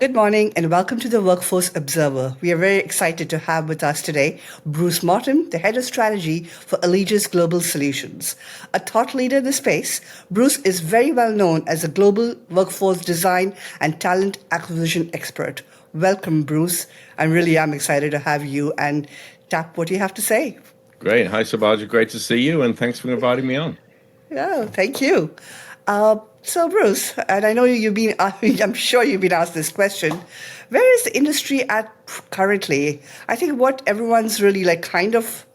Good morning and welcome to the Workforce Observer. We are very excited to have with us today Bruce Morton, the head of strategy for Allegis Global Solutions. A thought leader in the space, Bruce is very well known as a global workforce design and talent acquisition expert. Welcome, Bruce. I really am excited to have you and tap what you have to say. Great. Hi, Subadhra. Great to see you, and thanks for inviting me on. Yeah, thank you. So, Bruce, and I know you've been, I'm sure you've been asked this question. Where is the industry at currently? I think what everyone's really like kind of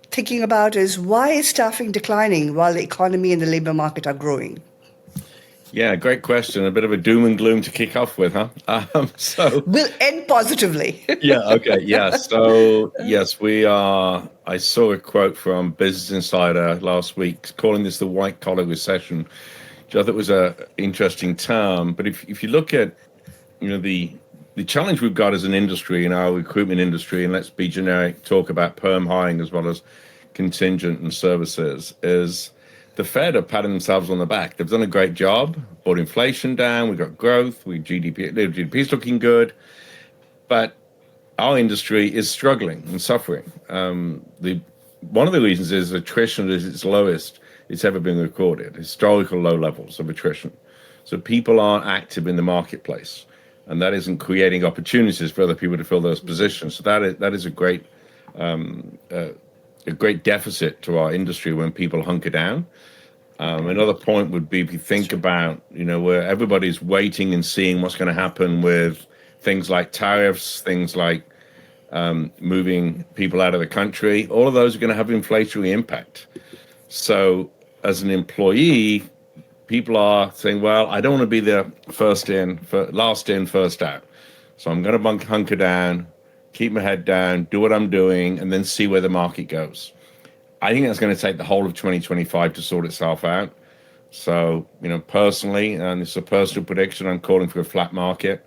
thinking about is why is staffing declining while the economy and the labor market are growing? Yeah, great question. A bit of a doom and gloom to kick off with, huh? Will end positively. Yeah, okay, yeah. So, yes, we are. I saw a quote from Business Insider last week calling this the white collar recession, which I thought was a interesting term. But if you look at, the challenge we've got as an industry in our recruitment industry, and let's be generic, talk about perm hiring as well as contingent and services, is the Fed are patting themselves on the back. They've done a great job, brought inflation down, we've got growth, GDP is looking good, but our industry is struggling and suffering. One of the reasons is attrition is its lowest it's ever been recorded, historical low levels of attrition. So people aren't active in the marketplace, and that isn't creating opportunities for other people to fill those positions. So that is a great deficit to our industry when people hunker down. Another point would be if you think about, where everybody's waiting and seeing what's going to happen with things like tariffs, things like moving people out of the country, all of those are going to have inflationary impact. So as an employee, people are saying, well, I don't want to be the last in, first out. So I'm going to hunker down, keep my head down, do what I'm doing, and then see where the market goes. I think that's going to take the whole of 2025 to sort itself out. So, personally, and it's a personal prediction, I'm calling for a flat market.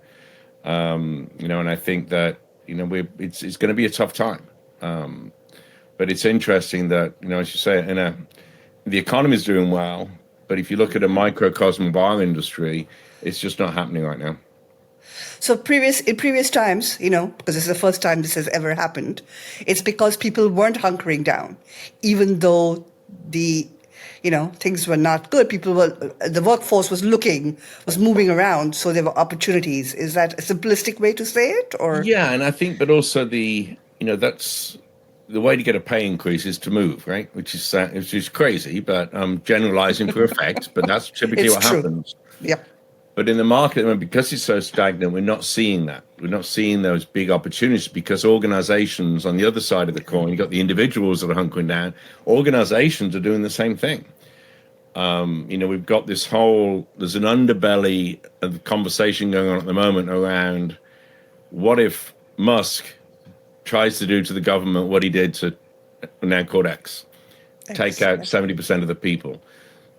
And I think that, it's going to be a tough time. But it's interesting that, as you say, the economy is doing well, but if you look at a microcosm of our industry, it's just not happening right now. So in previous times, because this is the first time this has ever happened, it's because people weren't hunkering down, even though things were not good. The workforce was moving around, so there were opportunities. Is that a simplistic way to say it, or? Yeah, and I think, but also that's the way to get a pay increase is to move, right? Which is crazy, but I'm generalizing for effect. But that's typically what happens. Yep. But in the market, because it's so stagnant, we're not seeing that. We're not seeing those big opportunities because organizations on the other side of the coin, you've got the individuals that are hunkering down. Organizations are doing the same thing. We've got there's an underbelly of conversation going on at the moment around what if Musk tries to do to the government what he did to now called X, take out 70% of the people.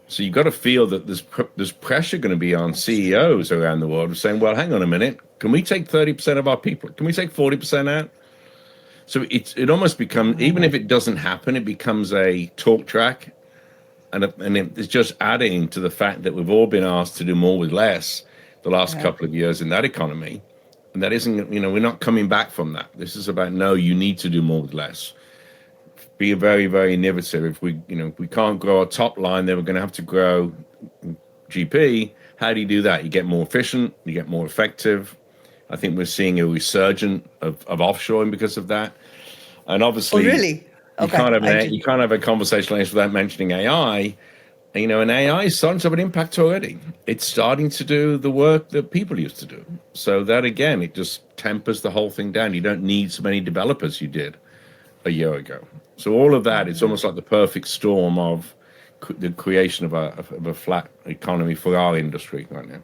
So you've got to feel that there's pressure going to be on CEOs around the world of saying, well, hang on a minute, can we take 30% of our people? Can we take 40% out? So it almost becomes, even if it doesn't happen, it becomes a talk track. And it's just adding to the fact that we've all been asked to do more with less the last couple of years in that economy. And that isn't, we're not coming back from that. This is about, no, you need to do more with less. Be very, very innovative. If we can't grow our top line, then we're going to have to grow GP. How do you do that? You get more efficient, you get more effective. I think we're seeing a resurgence of offshoring because of that. And obviously, really? Okay. You can't have a conversation like this without mentioning AI. And AI is starting to have an impact already. It's starting to do the work that people used to do. So that, again, it just tempers the whole thing down. You don't need so many developers you did a year ago. So all of that, it's almost like the perfect storm of the creation of a flat economy for our industry right now.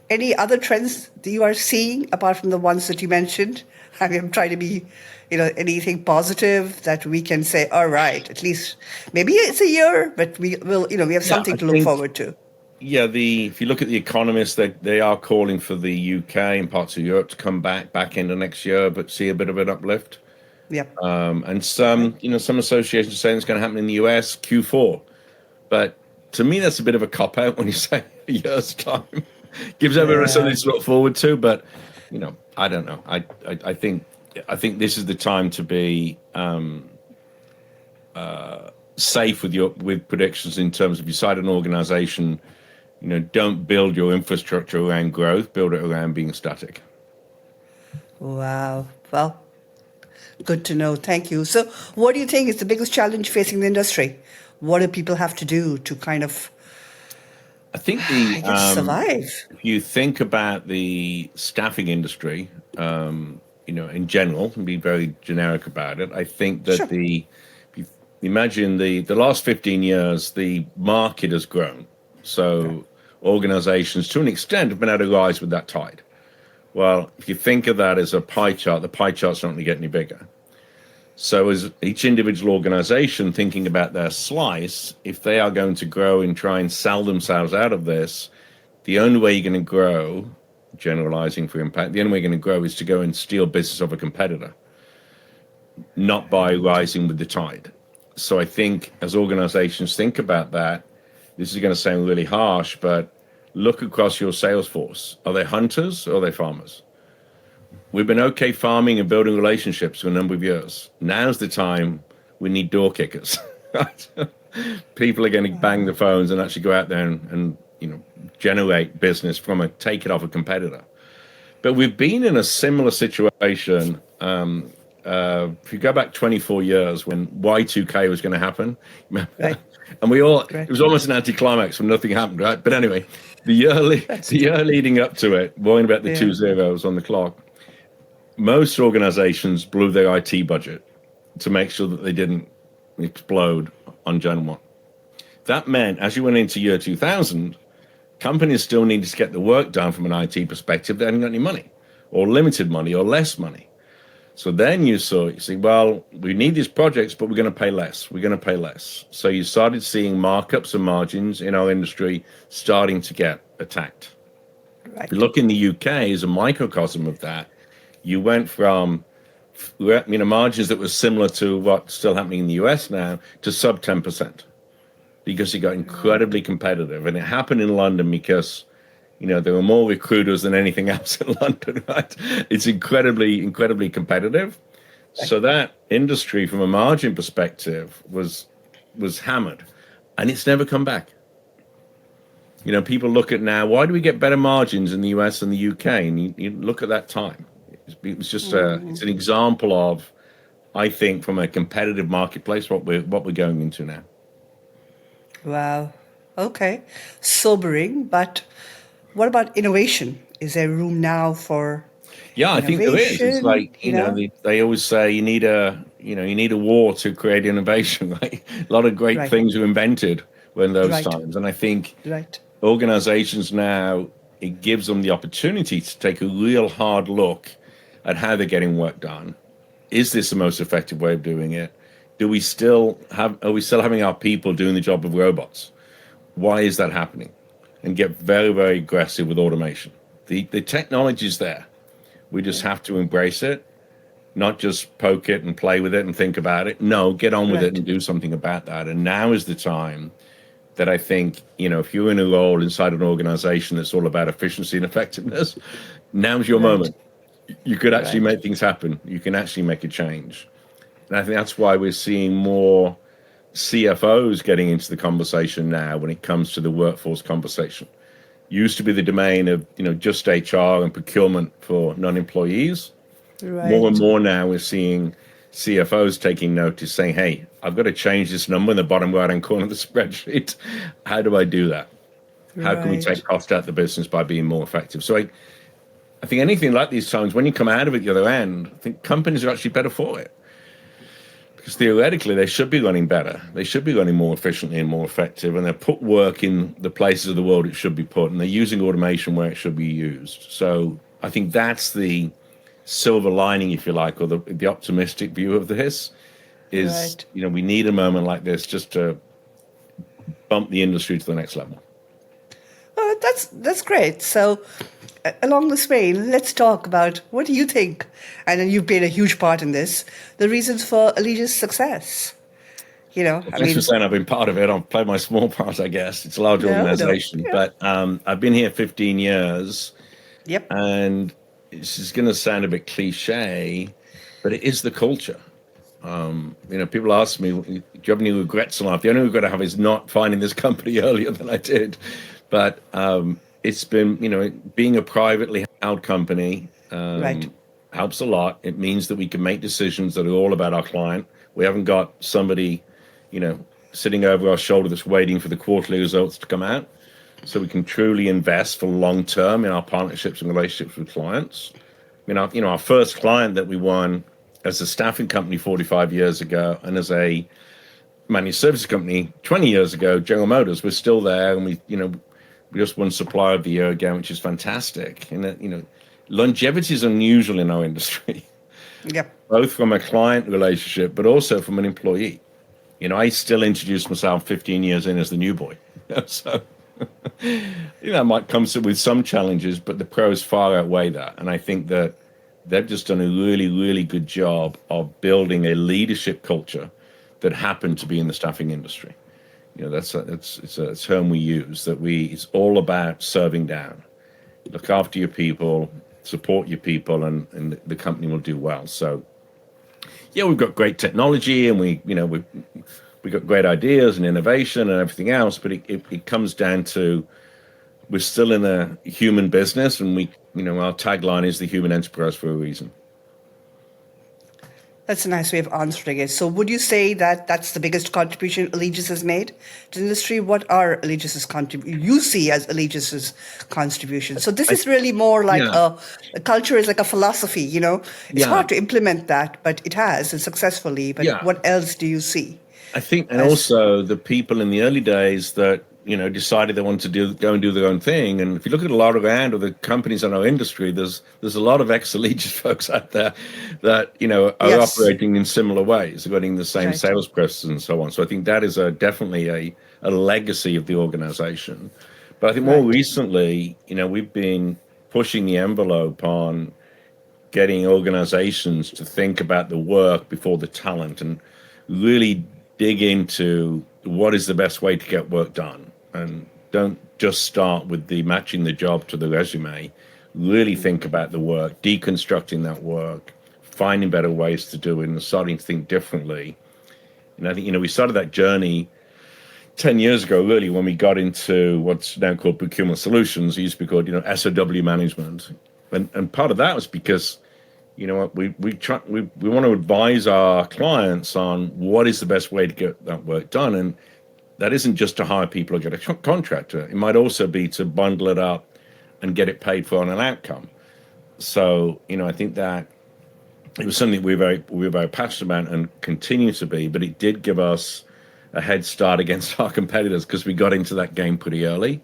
Any other trends that you are seeing apart from the ones that you mentioned? I'm trying to be, anything positive that we can say, all right, at least maybe it's a year, but we have something to look forward to. Yeah, if you look at the economists, they are calling for the UK and parts of Europe to come back into next year, but see a bit of an uplift. Yep. And some associations are saying it's going to happen in the US Q4. But to me, that's a bit of a cop-out when you say a year's time. gives everyone Yeah. something to look forward to. But I don't know. I think this is the time to be safe with predictions in terms of you cite an organization. Don't build your infrastructure around growth. Build it around being static. Wow. Well, good to know. Thank you. So, what do you think is the biggest challenge facing the industry? What do people have to do to kind of, I think I guess, survive? if you think about the staffing industry, in general, and be very generic about it, I think that Sure. if you imagine the last 15 years, the market has grown. Right. So organizations, to an extent, have been able to rise with that tide. Well, if you think of that as a pie chart, the pie chart's not going to get any bigger. So, as each individual organization thinking about their slice, if they are going to grow and try and sell themselves out of this, the only way you're going to grow, generalizing for impact, the only way you're going to grow is to go and steal business of a competitor, not by rising with the tide. So, I think as organizations think about that, this is going to sound really harsh, but look across your sales force. Are they hunters or are they farmers? We've been okay farming and building relationships for a number of years. Now's the time we need door kickers. Right? People are going to bang the phones and actually go out there and generate business take it off a competitor. But we've been in a similar situation. If you go back 24 years when Y2K was going to happen, Right. and it Right. was almost an anticlimax when nothing happened, right? But anyway, That's the true. year leading up to it, worrying about the Yeah. 2 zeros on the clock, most organizations blew their IT budget to make sure that they didn't explode on Gen 1. That meant as you went into year 2000, companies still needed to get the work done from an IT perspective. They hadn't got any money or limited money or less money. So then you see, well, we need these projects, but we're going to pay less. We're going to pay less. So you started seeing markups and margins in our industry starting to get attacked. If you Right. look in the UK as a microcosm of that, you went from margins that were similar to what's still happening in the US now to sub 10% because it got incredibly competitive. And it happened in London because there were more recruiters than anything else in London, right? It's incredibly competitive. Right. So that industry from a margin perspective was hammered and it's never come back. People look at now, why do we get better margins in the US and the UK? And you look at that time. It's just it's an example of, I think, from a competitive marketplace, what we're going into now. Wow. Okay. Sobering, but what about innovation? Is there room now for Yeah, I think there is. It's innovation? like they always say you need a war to create innovation. Right? A lot of great Right. things are invented when those Right. times, and I think Right. organizations now, it gives them the opportunity to take a real hard look at how they're getting work done. Is this the most effective way of doing it? Are we still having our people doing the job of robots? Why is that happening? And get very, very aggressive with automation. The technology is there. We just have to embrace it, not just poke it and play with it and think about it. No, get on with it Right. and do something about that. And now is the time that I think, if you're in a role inside an organization that's all about efficiency and effectiveness, now's your Right. moment. You could actually Right. make things happen. You can actually make a change. And I think that's why we're seeing more CFOs getting into the conversation now when it comes to the workforce conversation. Used to be the domain of, just HR and procurement for non-employees. More and Right. more now we're seeing CFOs taking notice saying, hey, I've got to change this number in the bottom right-hand corner of the spreadsheet. How do I do that? How can we take Right. cost out of the business by being more effective? So I think anything like these times, when you come out of it the other end, I think companies are actually better for it. Because theoretically, they should be running better. They should be running more efficiently and more effective. And they put work in the places of the world it should be put. And they're using automation where it should be used. So I think that's the silver lining, if you like, or the optimistic view of this is, Right. we need a moment like this just to bump the industry to the next level. That's great. So, along this vein, let's talk about what do you think, and then you've played a huge part in this, the reasons for Allegis' success. Well, I thanks for mean, saying I've been part of it. I've played my small part, I guess. It's a large no, no. organization, Yeah. but I've been here 15 years, Yep. and this is going to sound a bit cliche, but it is the culture. People ask me, do you have any regrets in life? The only regret I have is not finding this company earlier than I did. But it's been, being a privately held company Right. helps a lot. It means that we can make decisions that are all about our client. We haven't got somebody, you know, sitting over our shoulder that's waiting for the quarterly results to come out. So we can truly invest for long term in our partnerships and relationships with clients. Our first client that we won as a staffing company 45 years ago, and as a managed services company 20 years ago, General Motors, we're still there, and we just won Supplier of the Year again, which is fantastic. And longevity is unusual in our industry, Yep. both from a client relationship, but also from an employee. I still introduce myself 15 years in as the new boy. So, it might come with some challenges, but the pros far outweigh that. And I think that they've just done a really, really good job of building a leadership culture that happened to be in the staffing industry. It's a term we use, that it's all about serving down. Look after your people, support your people, and the company will do well. So yeah, we've got great technology, and we got great ideas and innovation and everything else, but it comes down to, we're still in a human business, and our tagline is the human enterprise for a reason. That's a nice way of answering it. So, would you say that that's the biggest contribution Allegis has made to the industry? What are Allegis's contribution? You see as Allegis's contribution. So, this is really more like Yeah, a culture is like a philosophy. It's yeah, hard to implement that, but it has and successfully. But yeah. what else do you see I think, and as also the people in the early days that decided they wanted to go and do their own thing. And if you look at a lot around of the companies in our industry, there's a lot of ex-Allegis folks out there that are yes, operating in similar ways, getting the same right, sales process and so on. So I think that is definitely a legacy of the organization. But I think more right. recently, we've been pushing the envelope on getting organizations to think about the work before the talent, and really dig into what is the best way to get work done, and don't just start with the matching the job to the resume. Really think about the work, deconstructing that work, finding better ways to do it, and starting to think differently. And I think we started that journey 10 years ago, really, when we got into what's now called procurement solutions. It used to be called SOW management, and part of that was because what we want to advise our clients on what is the best way to get that work done. And that isn't just to hire people or get a contractor. It might also be to bundle it up and get it paid for on an outcome. So I think that it was something we were very passionate about and continue to be, but it did give us a head start against our competitors, because we got into that game pretty early,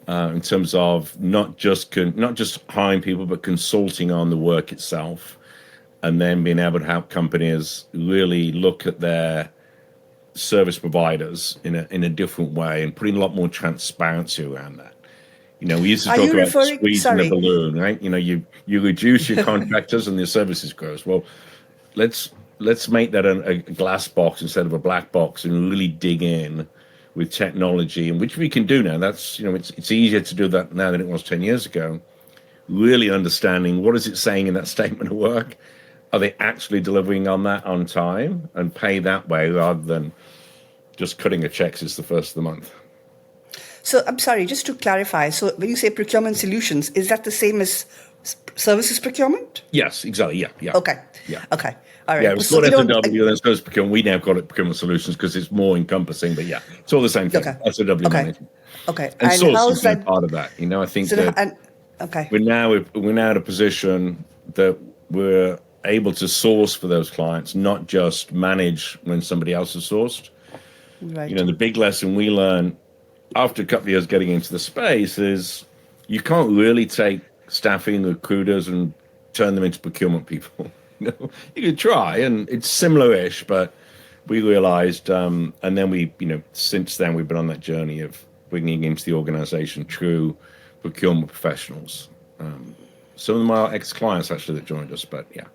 in terms of not just hiring people, but consulting on the work itself, and then being able to help companies really look at their service providers in a different way, and putting a lot more transparency around that. We used to Are talk you about referring? squeezing the Sorry. balloon, right? You reduce your contractors and the services grows. Well, let's make that a glass box instead of a black box, and really dig in with technology, and which we can do now. That's it's easier to do that now than it was 10 years ago. Really understanding what is it saying in that statement of work. Are they actually delivering on that on time, and pay that way, rather than just cutting a check since the first of the month? So, I'm sorry, just to clarify. So, when you say procurement solutions, is that the same as services procurement? Yes, exactly. Yeah, yeah, Okay. yeah. Okay. All Yeah, right. it was So, called you don't. SOW, then it's supposed to procurement. We now call it procurement solutions because it's more encompassing. But yeah, it's all the same Okay. thing. SOW Okay. management Okay. and And sourcing how's being that? part of that. I think So, that and okay. we're now at a position that we're able to source for those clients, not just manage when somebody else has sourced. Right. The big lesson we learned after a couple of years getting into the space is, you can't really take staffing recruiters and turn them into procurement people. You can try, and it's similar-ish, but we realized, and then since then we've been on that journey of bringing into the organization true procurement professionals. Some of them are ex-clients actually that joined us, but yeah.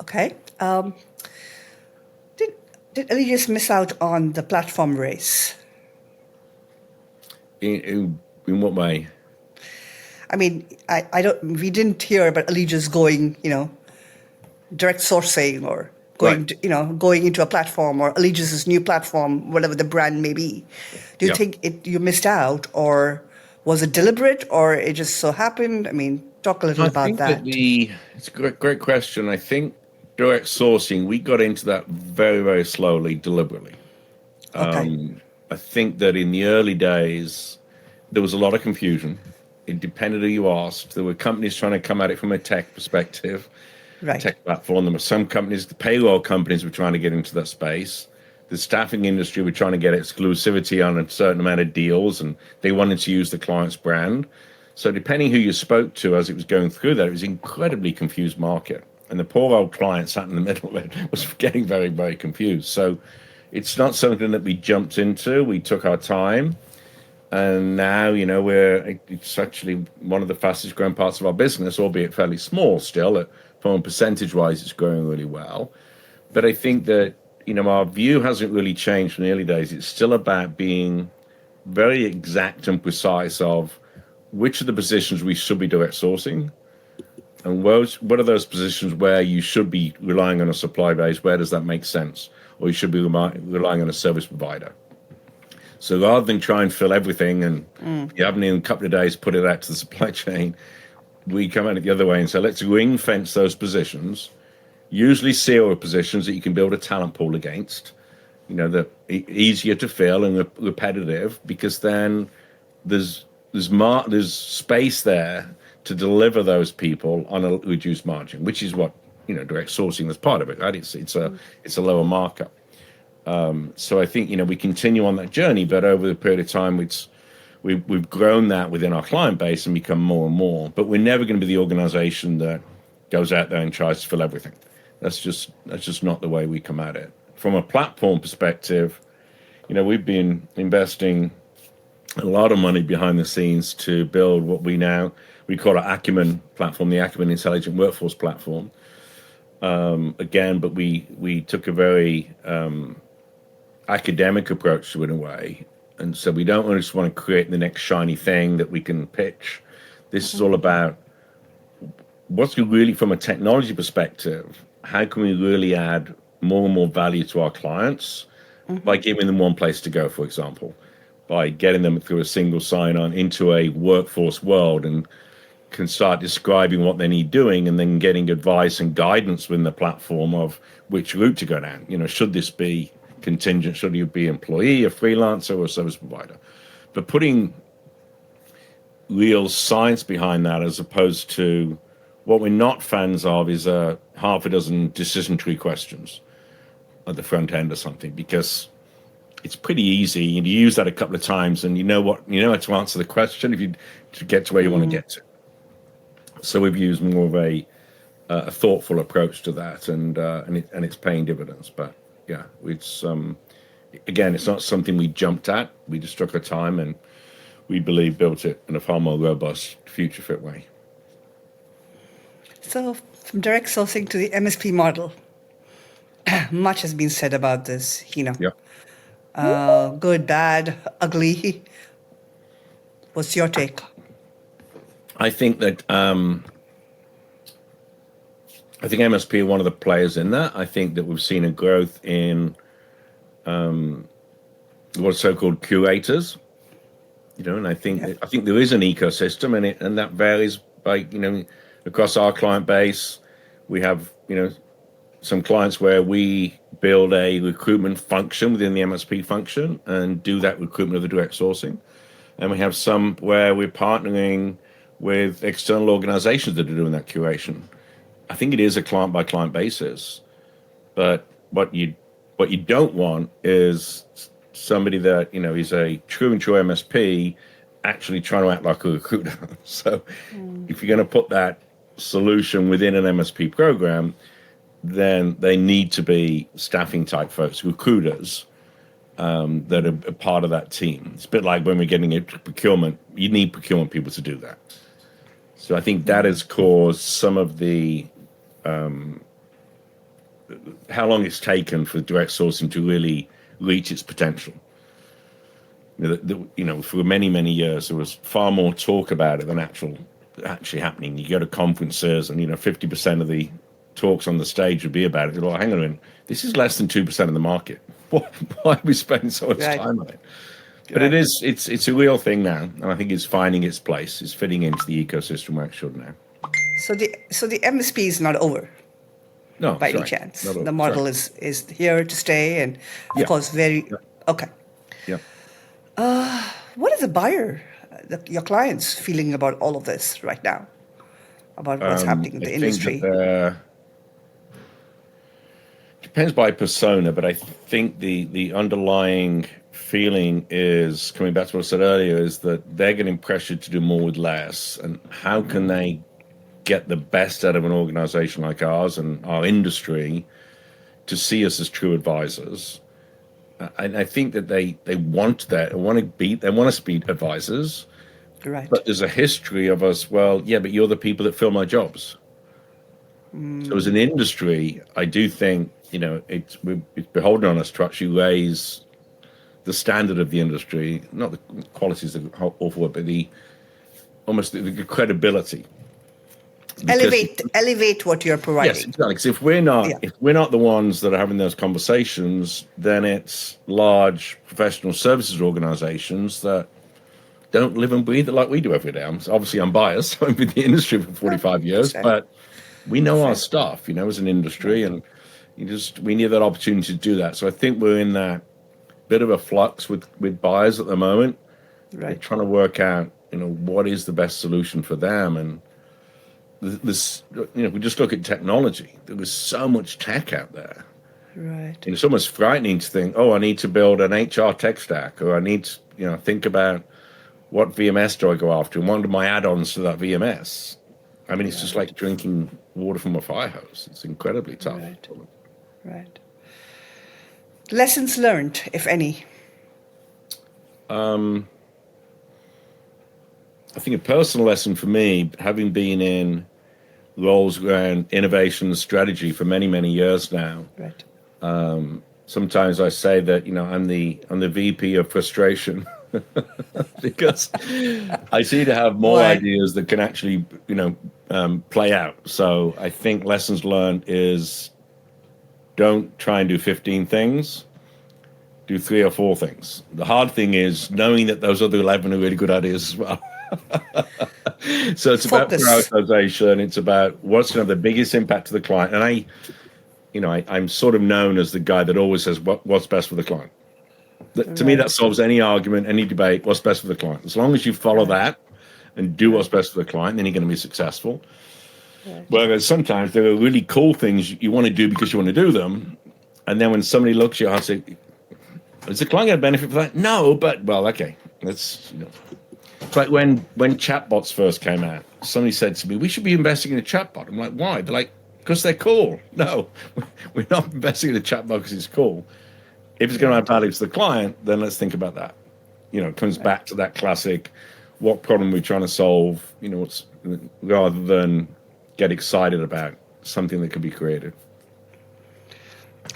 Okay. Did Allegis miss out on the platform race? In what way? I mean, I don't. We didn't hear about Allegis going, direct sourcing or Right. going into a platform or Allegis' new platform, whatever the brand may be. Do you Yeah. think you missed out, or was it deliberate, or it just so happened? I mean, talk a little I about think that that. it's a great question. I think direct sourcing, we got into that very, very slowly, deliberately. Okay, I think that in the early days, there was a lot of confusion. It depended who you asked. There were companies trying to come at it from a tech perspective, a right. tech platform. There were some companies, the payroll companies were trying to get into that space. The staffing industry were trying to get exclusivity on a certain amount of deals, and they wanted to use the client's brand. So depending who you spoke to as it was going through that, it was an incredibly confused market. And the poor old client sat in the middle of it was getting very, very confused. So it's not something that we jumped into. We took our time. And now, it's actually one of the fastest growing parts of our business, albeit fairly small still. From a percentage wise, it's growing really well. But I think that, our view hasn't really changed from the early days. It's still about being very exact and precise of which of the positions we should be direct sourcing and what are those positions where you should be relying on a supply base, where does that make sense, or you should be relying on a service provider. So rather than try and fill everything and if you haven't in a couple of days put it out to the supply chain, we come at it the other way and say, let's ring fence those positions, usually zero positions that you can build a talent pool against, the easier to fill and repetitive, because then there's space there to deliver those people on a reduced margin, which is what direct sourcing is part of it, right? It's a lower markup. So I think we continue on that journey, but over the period of time, we've grown that within our client base and become more and more. But we're never going to be the organization that goes out there and tries to fill everything. That's just not the way we come at it. From a platform perspective, we've been investing a lot of money behind the scenes to build what we call our Acumen platform, the Acumen Intelligent Workforce Platform. Again, but we took a very academic approach to it in a way. And so we don't just want to create the next shiny thing that we can pitch. This is all about what's really, from a technology perspective, how can we really add more and more value to our clients by giving them one place to go, for example, by getting them through a single sign-on into a workforce world and can start describing what they need doing and then getting advice and guidance within the platform of which route to go down. Should this be contingent? Should you be employee, a freelancer, or a service provider? But putting real science behind that, as opposed to what we're not fans of is half a dozen decision tree questions at the front end or something, because it's pretty easy and you use that a couple of times and you know how to answer the question if you to get to where you want to get to. So we've used more of a thoughtful approach to that, and it's paying dividends. But yeah, it's again, it's not something we jumped at. We just took our time and we believe built it in a far more robust, future fit way. So, from direct sourcing to the MSP model, much has been said about this, Yeah. good, bad, ugly. What's your take? I think that I think MSP are one of the players in that. I think that we've seen a growth in what's so-called curators, and I think there is an ecosystem, and that varies by across our client base. We have some clients where we build a recruitment function within the MSP function and do that recruitment of the direct sourcing, and we have some where we're partnering with external organizations that are doing that curation. I think it is a client by client basis, but what you don't want is somebody that is a true and true MSP actually trying to act like a recruiter. So if you're going to put that solution within an MSP program, then they need to be staffing type folks, recruiters that are part of that team. It's a bit like when we're getting into procurement, you need procurement people to do that. So I think that has caused some of the how long it's taken for direct sourcing to really reach its potential. For many, many years, there was far more talk about it than actually happening. You go to conferences and, 50% of the talks on the stage would be about it. You're like, hang on a minute, this is less than 2% of the market. Why are we spending so much time on it? But it's a real thing now, and I think it's finding its place. It's fitting into the ecosystem where it should now. So the MSP is not over. No, by any chance. The model is here to stay, and of course, okay. Yeah. What is the buyer, your clients, feeling about all of this right now? About what's happening in the industry? Depends by persona, but I think the underlying feeling is, coming back to what I said earlier, is that they're getting pressured to do more with less, and how can they get the best out of an organization like ours and our industry to see us as true advisors. And I think that they want that, they want us to be advisors. Right. But there's a history of us, well, yeah, but you're the people that fill my jobs. So as an industry, I do think, it's beholden on us to actually raise the standard of the industry, not the quality is an awful word, but the credibility. Elevate what you're providing. Yes, exactly. Because if we're not the ones that are having those conversations, then it's large professional services organizations that don't live and breathe it like we do every day. Obviously, I'm biased. I've been in the industry for 45 years, but we know our stuff, as an industry, and we need that opportunity to do that. So I think we're in that bit of a flux with buyers at the moment. Right. We're trying to work out, what is the best solution for them. And this, we just look at technology. There was so much tech out there. Right. And it's almost frightening to think, I need to build an HR tech stack, or I need to, think about what VMS do I go after, and what are my add-ons to that VMS. I mean, it's just like drinking water from a fire hose. It's incredibly tough. Right. Lessons learned, if any. I think a personal lesson for me, having been in roles around innovation and strategy for many, many years now. Right. Sometimes I say that, I'm the VP of frustration because I seem to have more ideas that can actually, play out. So I think lessons learned is don't try and do 15 things. Do 3 or 4 things. The hard thing is knowing that those other 11 are really good ideas as well. So it's about prioritization. It's about what's going to have the biggest impact to the client. And I'm sort of known as the guy that always says what's best for the client. To me, that solves any argument, any debate. What's best for the client? As long as you follow that and do what's best for the client, then you're going to be successful. Right. Whereas sometimes there are really cool things you want to do because you want to do them, and then when somebody looks at you, I say, is the client going to benefit from that? No, but, okay. It's like when chatbots first came out, somebody said to me, we should be investing in a chatbot. I'm like, why? They're like, because they're cool. No, we're not investing in a chatbot because it's cool. If it's going to add value to the client, then let's think about that. It comes back to that classic, what problem we're trying to solve, rather than get excited about something that could be created.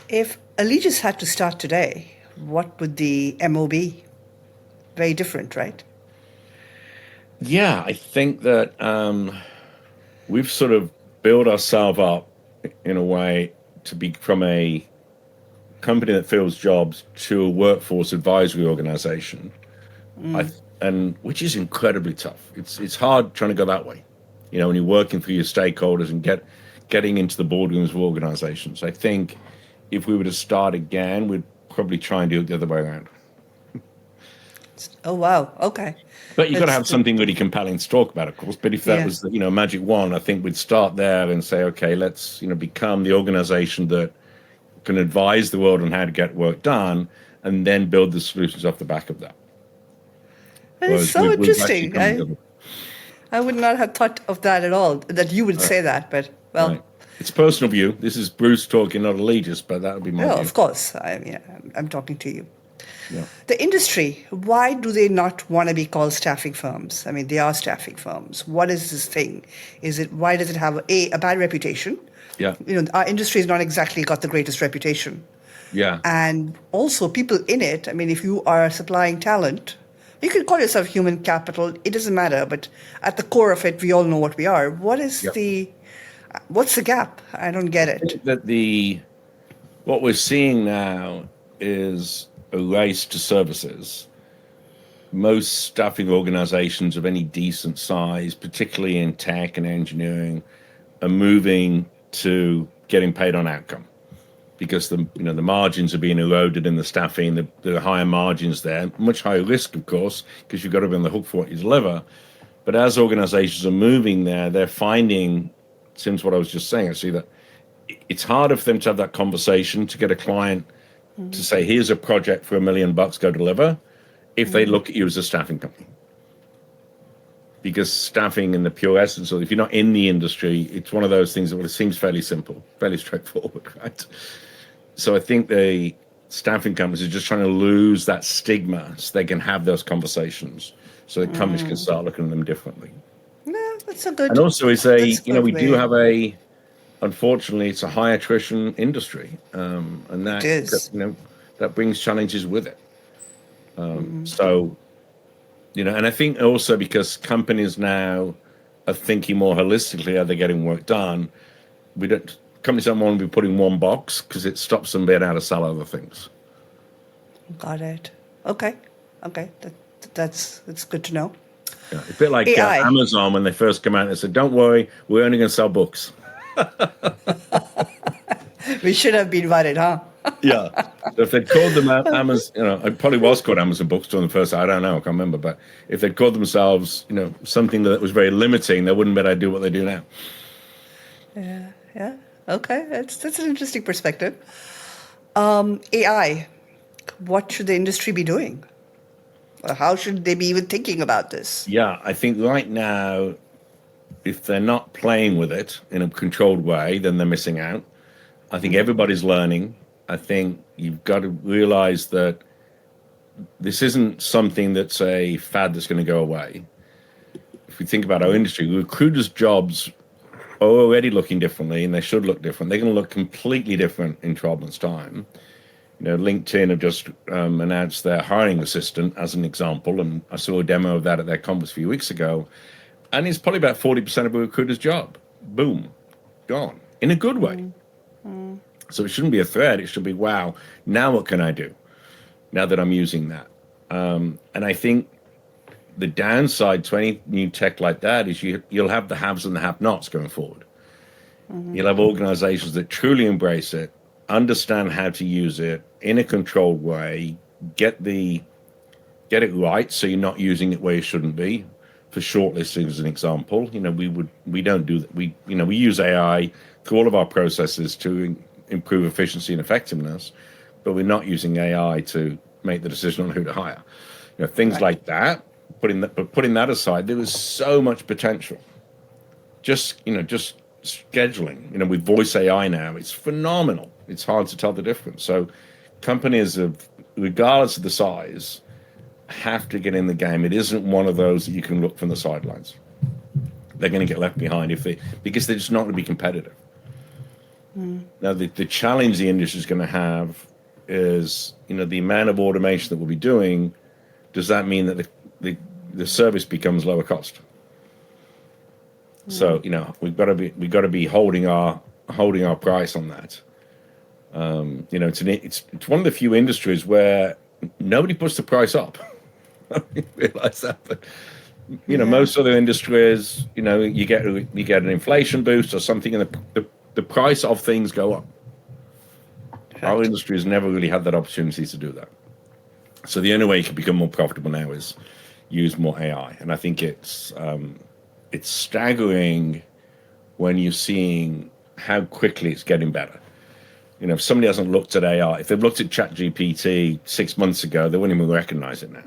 If Allegis had to start today, what would the MO be? Very different, right? Yeah, I think that we've sort of built ourselves up in a way to be from a company that fills jobs to a workforce advisory organization, and which is incredibly tough. It's hard trying to go that way, when you're working for your stakeholders and getting into the boardrooms of organizations. I think if we were to start again, we'd probably try and do it the other way around. Oh, wow. Okay. But you've got to have something really compelling to talk about, of course. But if that was the, magic wand, I think we'd start there and say, okay, let's, become the organization that can advise the world on how to get work done, and then build the solutions off the back of that. It's so interesting. I would not have thought of that at all, that you would say that, but, well. Right. It's a personal view. This is Bruce talking, not Allegis, but that would be my view. Of course. I'm talking to you. Yeah. The industry, why do they not want to be called staffing firms? I mean, they are staffing firms. What is this thing? Why does it have a bad reputation? Yeah. Our industry has not exactly got the greatest reputation. Yeah. And also people in it, I mean, if you are supplying talent, you can call yourself human capital, it doesn't matter, but at the core of it, we all know what we are. Yeah. What's the gap? I don't I get it. think that what we're seeing now is a race to services. Most staffing organizations of any decent size, particularly in tech and engineering, are moving to getting paid on outcome because the margins are being eroded in the staffing. There are higher margins there, much higher risk, of course, because you've got to be on the hook for what you deliver. But as organizations are moving there, they're finding, since what I was just saying, actually, that it's harder for them to have that conversation to get a client to say, here's a project for $1 million, go deliver, if they look at you as a staffing company. Because staffing in the pure essence, or if you're not in the industry, it's one of those things that seems fairly simple, fairly straightforward, right? So I think the staffing companies are just trying to lose that stigma so they can have those conversations, so that companies can start looking at them differently. No, And also, that's a good we do way. have unfortunately, it's a high attrition industry, and It is. that brings challenges with it. So, and I think also because companies now are thinking more holistically, how they're getting work done. Companies don't want to be putting one box because it stops them being able to sell other things. Got it. Okay. That's good to know. Yeah, a bit like AI. Amazon when they first come out, they said, "Don't worry, we're only going to sell books." We should have been worried, huh? Yeah. So if they'd called them Amazon, it probably was called Amazon Bookstore in the first. I don't know, I can't remember. But if they'd called themselves, something that was very limiting, they wouldn't be able to do what they do now. Yeah. Okay. That's an interesting perspective. AI. What should the industry be doing? Or how should they be even thinking about this? Yeah, I think right now, if they're not playing with it in a controlled way, then they're missing out. I think everybody's learning. I think you've got to realize that this isn't something that's a fad that's going to go away. If we think about our industry, recruiters' jobs are already looking differently, and they should look different. They're going to look completely different in 12 months' time. LinkedIn have just announced their hiring assistant as an example, and I saw a demo of that at their conference a few weeks ago, and it's probably about 40% of a recruiter's job. Boom, gone, in a good way. So it shouldn't be a threat. It should be, wow, now what can I do now that I'm using that? And I think the downside to any new tech like that is you'll have the haves and the have-nots going forward. You'll have organizations that truly embrace it, understand how to use it in a controlled way, get it right, so you're not using it where you shouldn't be. For shortlisting, as an example, we don't do that. We use AI through all of our processes to improve efficiency and effectiveness, but we're not using AI to make the decision on who to hire. Things like that. Putting that aside, there is so much potential. Just scheduling. With voice AI now, it's phenomenal. It's hard to tell the difference. So companies regardless of the size, have to get in the game. It isn't one of those that you can look from the sidelines. They're going to get left behind because they're just not going to be competitive. Now, the challenge the industry is going to have is, the amount of automation that we'll be doing. Does that mean that the service becomes lower cost? So we've got to be holding our price on that. It's one of the few industries where nobody puts the price up. I realize that, but most other industries, you get an inflation boost or something, and the price of things go up. Right. Our industry has never really had that opportunity to do that. So the only way you can become more profitable now is use more AI, and I think it's staggering when you're seeing how quickly it's getting better. If somebody hasn't looked at AI, if they've looked at ChatGPT 6 months ago, they wouldn't even recognize it now.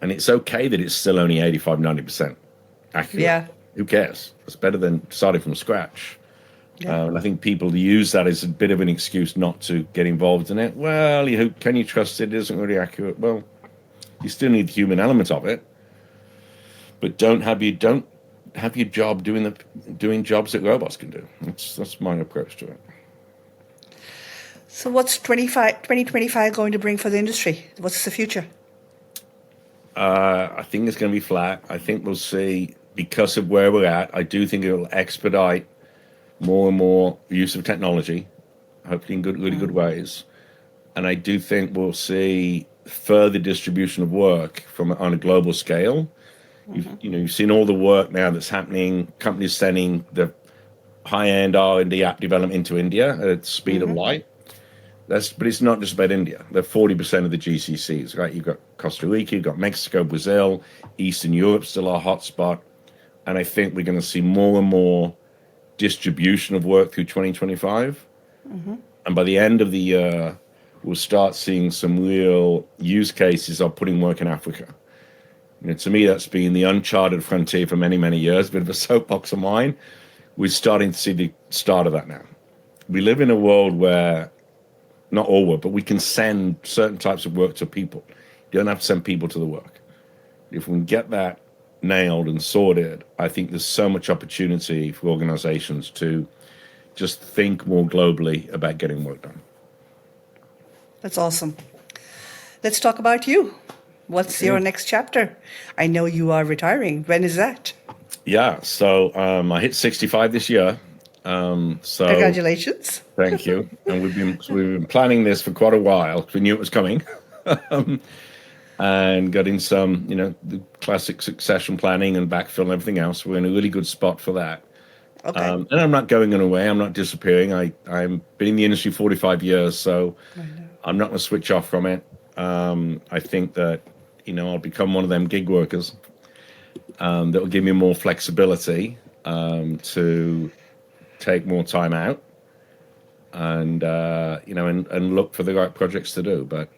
And it's okay that it's still only 85, 90% accurate. Yeah. Who cares? It's better than starting from scratch. Yeah. And I think people use that as a bit of an excuse not to get involved in it. Well, can you trust it? It isn't really accurate. Well, you still need the human element of it. But don't have your job doing jobs that robots can do. That's my approach to it. So what's 2025 going to bring for the industry? What's the future? I think it's going to be flat. I think we'll see, because of where we're at, I do think it will expedite more and more use of technology, hopefully in really good ways. And I do think we'll see further distribution of work on a global scale. You've seen all the work now that's happening, companies sending the high-end R&D app development into India at the speed of light. But it's not just about India. They're 40% of the GCCs, right? You've got Costa Rica, you've got Mexico, Brazil, Eastern Europe still our hotspot. And I think we're going to see more and more distribution of work through 2025. And by the end of the year, we'll start seeing some real use cases of putting work in Africa. To me, that's been the uncharted frontier for many, many years, a bit of a soapbox of mine. We're starting to see the start of that now. We live in a world where, not all work, but we can send certain types of work to people. You don't have to send people to the work. If we can get that nailed and sorted, I think there's so much opportunity for organizations to just think more globally about getting work done. That's awesome. Let's talk about you. What's your next chapter? I know you are retiring. When is that? Yeah, so I hit 65 this year. So Congratulations. thank you. And we've been planning this for quite a while. We knew it was coming. And got in some, the classic succession planning and backfill and everything else. We're in a really good spot for that. Okay. And I'm not going away. I'm not disappearing. I've been in the industry 45 years, so I'm not going to switch off from it. I think that, I'll become one of them gig workers that will give me more flexibility to take more time out and, and look for the right projects to do. But,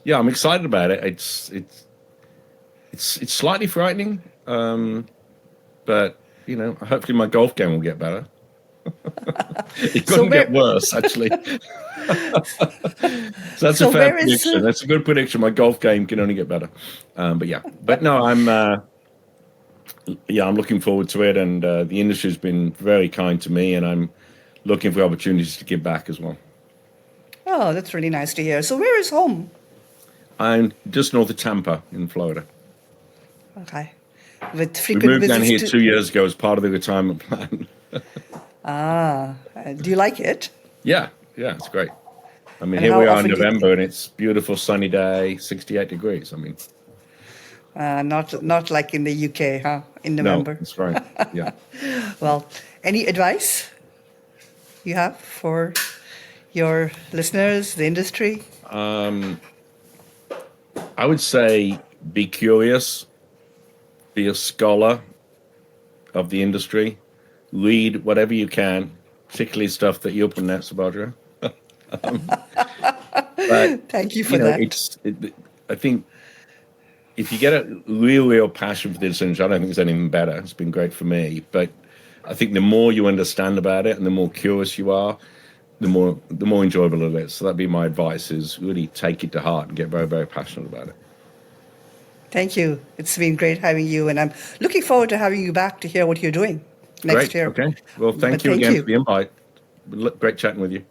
yeah, I'm excited about it. It's slightly frightening, but hopefully my golf game will get better. It couldn't get worse, actually. So that's a fair prediction. That's a good prediction. My golf game can only get better. But no, I'm looking forward to it, and the industry's been very kind to me, and I'm looking for opportunities to give back as well. Oh, that's really nice to hear. So where is home? I'm just north of Tampa in Florida. Okay. With frequent we moved down here visits 2 years ago as part of the retirement plan. Do you like it? Yeah, it's great. I mean, And here how we are in often November, and it's beautiful sunny day, 68 degrees. I mean, not like in the UK, huh? In November. No, that's right. Yeah. Well, any advice you have for your listeners, the industry? I would say be curious, be a scholar of the industry, read whatever you can, particularly stuff that you're putting out, Subadhra. But, Thank you for that. I think if you get a real passion for this industry, I don't think there's anything better. It's been great for me. But I think the more you understand about it and the more curious you are, the more enjoyable it is. So that'd be my advice, is really take it to heart and get very, very passionate about it. Thank you. It's been great having you, and I'm looking forward to having you back to hear what you're doing next year. Okay. Well, thank you again for the invite. Great chatting with you.